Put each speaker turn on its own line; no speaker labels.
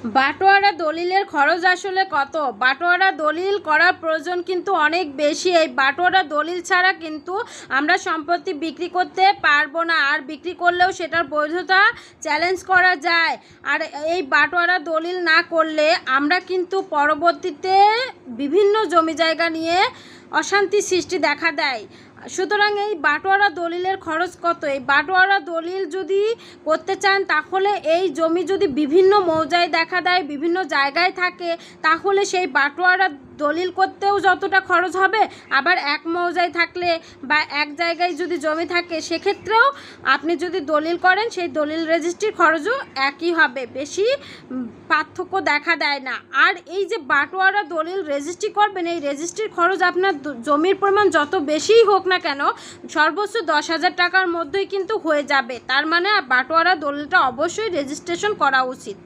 বাটোয়ারা দলিলের খরচ আসলে কত? বাটোয়ারা দলিল করার প্রয়োজন কিন্তু অনেক বেশি। এই বাটোয়ারা দলিল ছাড়া কিন্তু আমরা সম্পত্তি বিক্রি করতে পারবো না, আর বিক্রি করলেও সেটার বৈধতা চ্যালেঞ্জ করা যায়। আর এই বাটোয়ারা দলিল না করলে আমরা কিন্তু পরবর্তীতে বিভিন্ন জমি জায়গা নিয়ে অশান্তি সৃষ্টি দেখা দেয়। সুতরাং এই বাটোয়ারা দলিলের খরচ কত? এই বাটোয়ারা দলিল যদি করতে চান তাহলে এই জমি যদি বিভিন্ন মৌজায় দেখা দেয়, বিভিন্ন জায়গায় থাকে, তাহলে সেই বাটোয়ারা দলিল করতেও যতটা খরচ হবে, আবার এক মৌজায় থাকলে বা এক জায়গায় যদি জমি থাকে সেক্ষেত্রেও আপনি যদি দলিল করেন সেই দলিল রেজিস্ট্রির খরচও একই হবে, বেশি পার্থক্য দেখা দেয় না। আর এই যে বাটোয়ারা দলিল রেজিস্ট্রি করবেন, এই রেজিস্ট্রির খরচ আপনার জমির পরিমাণ যত বেশিই হোক না কেন, সর্বোচ্চ 10,000 টাকার মধ্যেই কিন্তু হয়ে যাবে। তার মানে বাটোয়ারা দলিলটা অবশ্যই রেজিস্ট্রেশন করা উচিত।